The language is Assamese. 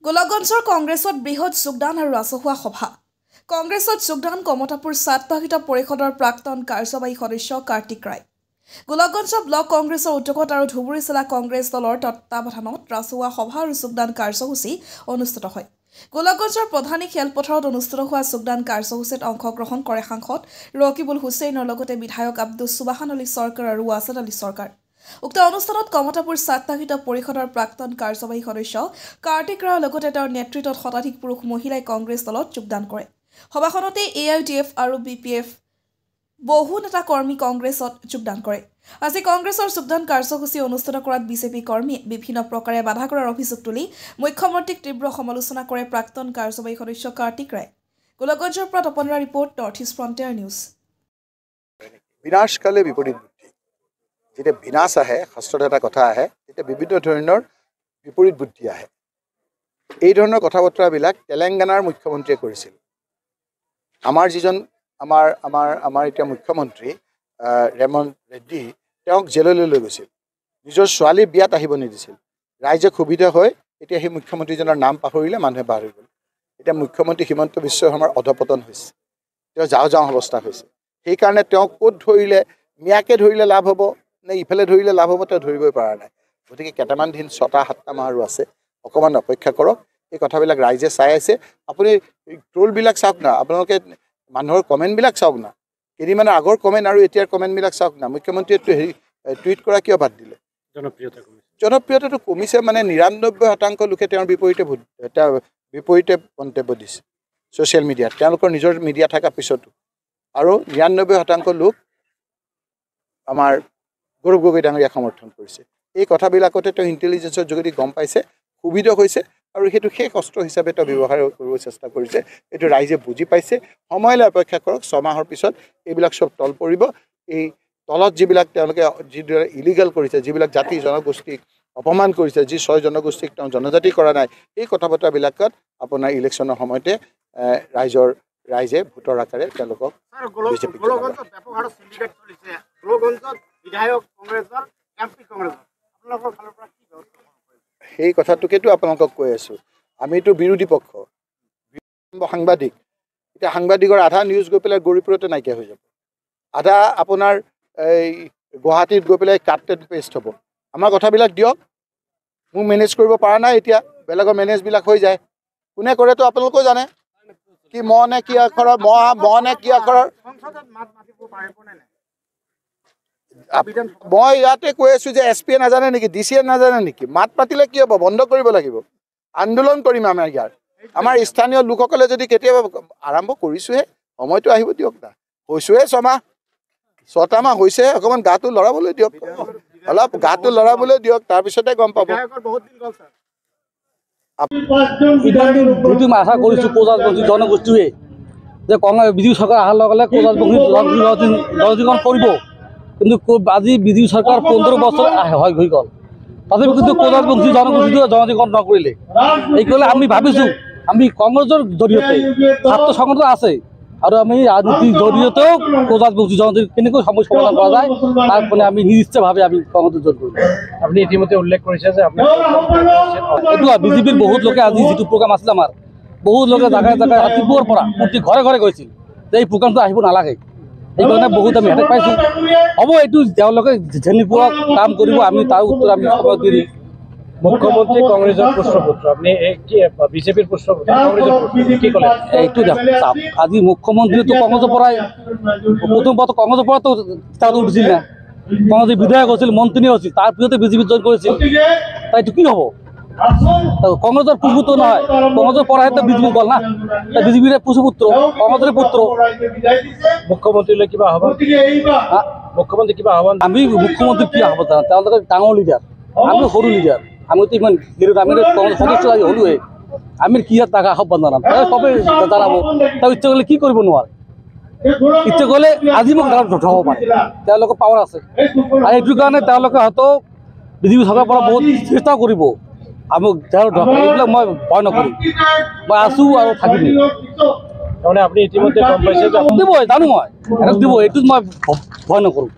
গোলকগঞ্জৰ কংগ্ৰেছত বৃহৎ যোগদান আৰু ৰাজহুৱা সভা। কংগ্ৰেছত যোগদান কমতাপুৰ স্বায়ত্তশাসিত পৰিষদৰ প্ৰাক্তন কাৰ্যবাহী সদস্য কাৰ্তিক ৰায়। গোলকগঞ্জ ব্লক কংগ্ৰেছৰ উদ্যোগত আৰু ধুবুৰী জিলা কংগ্ৰেছ দলৰ তত্বাৱধানত ৰাজহুৱা সভা আৰু যোগদান কাৰ্যসূচী অনুষ্ঠিত হয়। গোলকগঞ্জৰ প্ৰধানী খেলপথাৰত অনুষ্ঠিত হোৱা যোগদান কাৰ্যসূচীত অংশগ্ৰহণ কৰে সাংসদ ৰকিবুল হুছেইনৰ লগতে বিধায়ক আব্দুছ সুবাহান আলী চৰকাৰ আৰু ৱাছেদ আলী চৰকাৰ। উক্ত অনুষ্ঠানত কমতাপুৰ স্বায়ত্তশাসিত পৰিষদৰ প্ৰাক্তন কাৰ্যবাহী সদস্য কাৰ্তিক ৰায়ৰ লগতে তেওঁৰ নেতৃত্বত শতাধিক পুৰুষ মহিলাই কংগ্ৰেছ দলত যোগদান কৰে। সভাখনতে AIDF আৰু BPF বহু নেতা কৰ্মী কংগ্ৰেছত যোগদান কৰে। আজি কংগ্ৰেছৰ যোগদান কাৰ্যসূচী অনুষ্ঠিত কৰাত বিজেপি কৰ্মীয়ে বিভিন্ন প্ৰকাৰে বাধা কৰাৰ অভিযোগ তুলি মুখ্যমন্ত্ৰীক তীব্ৰ সমালোচনা কৰে প্ৰাক্তন কাৰ্যবাহী সদস্য কাৰ্তিক ৰায়। গোলকগঞ্জৰ পৰা তপনৰা report, north east frontier news. বিনাশকালে বিপৰীত বুদ্ধি, যেতিয়া বিনাশ আহে, শাস্ত্ৰত এটা কথা আহে, তেতিয়া বিভিন্ন ধৰণৰ বিপৰীত বুদ্ধি আহে। এই ধৰণৰ কথা বতৰাবিলাক তেলেংগানাৰ মুখ্যমন্ত্ৰীয়ে কৰিছিল। আমাৰ যিজন আমাৰ এতিয়া মুখ্যমন্ত্ৰী ৰেমন ৰেড্ডি, তেওঁক জেললৈ লৈ গৈছিল, নিজৰ ছোৱালীৰ বিয়াত আহিব নিদিছিল। ৰাইজে ক্ষোভিত হৈ এতিয়া সেই মুখ্যমন্ত্ৰীজনৰ নাম পাহৰিলে, মানুহে পাহৰি গ'ল। এতিয়া মুখ্যমন্ত্ৰী হিমন্ত বিশ্ব শৰ্মাৰ অধপতন হৈছে, তেওঁ যাওঁ অৱস্থা হৈছে। সেইকাৰণে তেওঁক ক'ত ধৰিলে, মিয়াকে ধৰিলে লাভ হ'ব নে ইফালে ধৰিলে লাভ হ'ব, তেওঁ ধৰিবই পৰা নাই। গতিকে কেইটামান দিন 6-7টা মাহ আৰু আছে, অকণমান অপেক্ষা কৰক। এই কথাবিলাক ৰাইজে চাই আছে। আপুনি ট্ৰলবিলাক চাওক না, আপোনালোকে মানুহৰ কমেণ্টবিলাক চাওক না, কেইদিনমানৰ আগৰ কমেণ্ট আৰু এতিয়াৰ কমেণ্টবিলাক চাওক না। মুখ্যমন্ত্ৰীয়ে টুইট কৰা কিয় বাদ দিলে? জনপ্ৰিয়তাটো কমিছে মানে 99% লোকে তেওঁৰ বিপৰীতে মন্তব্য দিছে ছ'চিয়েল মিডিয়াত, তেওঁলোকৰ নিজৰ মিডিয়া থকাৰ পিছতো। আৰু 99% লোক আমাৰ গৌৰৱ গগৈ ডাঙৰীয়াক সমৰ্থন কৰিছে। এই কথাবিলাকতে তেওঁ ইণ্টেলিজেঞ্চৰ যোগেদি গম পাইছে, সুবিধা হৈছে আৰু সেইটো শেষ অস্ত্ৰ হিচাপে তেওঁ ব্যৱহাৰ কৰিব চেষ্টা কৰিছে। এইটো ৰাইজে বুজি পাইছে। সময়লৈ অপেক্ষা কৰক, 6 মাহৰ পিছত এইবিলাক চব তল পৰিব। এই তলত যিবিলাক তেওঁলোকে যিদৰে ইলিগেল কৰিছে, যিবিলাক জাতি জনগোষ্ঠীক অপমান কৰিছে, যি 6 জনগোষ্ঠীক তেওঁ জনজাতি কৰা নাই, এই কথা বতৰাবিলাকত আপোনাৰ ইলেকশ্যনৰ সময়তে ৰাইজে ভোটৰ আকাৰে তেওঁলোকক সেই কথাটোকেতো আপোনালোকক কৈ আছোঁ। আমিতো বিৰোধী পক্ষ, সাংবাদিক। এতিয়া সাংবাদিকৰ আধা নিউজ গৈ পেলাই গৌৰীপুৰতে নাইকিয়া হৈ যাব, আধা আপোনাৰ এই গুৱাহাটীত গৈ পেলাই কাট এণ্ড পেষ্ট হ'ব। আমাৰ কথাবিলাক দিয়ক, মোক মেনেজ কৰিব পৰা নাই। এতিয়া বেলেগৰ মেনেজবিলাক হৈ যায়, কোনে কৰেতো আপোনালোকেও জানে। কি মনে কি আখৰৰ মনে কি আখৰৰ মই ইয়াতে কৈ আছোঁ যে SP নাজানে নেকি, DC নাজানে নেকি? মাত পাতিলে কি হ'ব? বন্ধ কৰিব লাগিব, আন্দোলন কৰিম আমাৰ ইয়াত। আমাৰ স্থানীয় লোকসকলে যদি কেতিয়াবা আৰম্ভ কৰিছোঁহে, সময়টো আহিব দিয়ক না। হৈছোঁহে 6টা মাহ হৈছে, অকণমান গাটো লৰাবলৈ দিয়ক, অলপ গাটো লৰাবলৈ দিয়ক, তাৰপিছতে গম পাব। যিটো আশা কৰিছোঁ কোজাজবংশী জনগোষ্ঠীয়ে যে বিজেপি চৰকাৰ অহাৰ লগে লগে কোজাজবংশী জনগোষ্ঠীকৰণ কৰিব, কিন্তু আজি বিজেপি চৰকাৰ 15 বছৰ হৈ গ'ল, তথাপি কিন্তু কোজাজবংশী জনগোষ্ঠীটো জনজাতিকৰণ নকৰিলে। এইকাৰণে আমি ভাবিছোঁ আমি কংগ্ৰেছৰ জৰিয়তে ছাত্ৰ সংগঠন আছে আৰু আমি ৰাজনীতিৰ জৰিয়তেও কোজাজবংশী জনজাতিৰ কেনেকৈ সমস্যা সমাধান কৰা যায় তাৰ মানে আমি নিশ্চিতভাৱে আমি কংগ্ৰেছ জইন কৰিম। আপুনি ইতিমধ্যে উল্লেখ কৰিছে যে এইটো বিজেপিৰ বহুত লোকে আজি যিটো প্ৰগ্ৰাম আছিল, আমাৰ বহুত লোকে জাগাই ৰাতিপুৱাৰ পৰা প্ৰতি ঘৰে ঘৰে গৈছিল যে এই প্ৰগ্ৰামটো আহিব নালাগে। সেইকাৰণে বহুত আমি হেঁটেক পাইছোঁ। হ'ব, এইটো তেওঁলোকে যেনেকুৱা কাম কৰিব আমি তাৰ উত্তৰ আমি সময় দি দিম। মুখ্যমন্ত্ৰী কংগ্ৰেছৰ পুত্ৰপুত্ৰ, আপুনি বিজেপিৰ পুত্ৰপুত্ৰ, কি ক'লে? এইটো চাওক, আজি মুখ্যমন্ত্ৰীটো কংগ্ৰেছৰ পৰাই প্ৰথমবাৰ কংগ্ৰেছৰ পৰাতো তাতো উঠিছিল না, কংগ্ৰেছৰ বিধায়ক হৈছিল, মন্ত্ৰী হৈছিল, তাৰ পিছতে বিজেপিত জইন কৰিছিল। তাইটো কি হ'ব? কংগ্ৰেছৰ পুত্ৰ নহয়, কংগ্ৰেছৰ পৰাইতো বিজেপি গ'ল না, বিজেপিৰ পুত্ৰ, কংগ্ৰেছৰ পুত্ৰ। মুখ্যমন্ত্ৰীলৈ কিবা আহ্বান, মুখ্যমন্ত্ৰী কিবা আহ্বান? আমি মুখ্যমন্ত্ৰী কি আহ্বান জানাম? তেওঁলোকে ডাঙৰ লিডাৰ, আমি সৰু লিডাৰ, আমিতো ইমান লিডাৰ, আমি কংগ্ৰেছ সদস্য হ'লোৱে, আমি কি তাক আহ্বান জনাম? চবেই জনাব, তেওঁ ইচ্ছা কৰিলে কি কৰিব নোৱাৰে। ইচ্ছা কৰিলে আজি মোক হ'ব পাৰে, তেওঁলোকৰ পাৱাৰ আছে। আৰু এইটোৰ কাৰণে তেওঁলোকে হয়তো বিজেপি চৰকাৰৰ পৰা বহুত চেষ্টাও কৰিব। আমি এইবিলাক মই ভয় নকৰোঁ, মই আছোঁ আৰু থাকিম। তাৰমানে আপুনি ইতিমধ্যে গম পাইছে যে দিব, জানো মই দিব, এইটোত মই ভয় নকৰোঁ।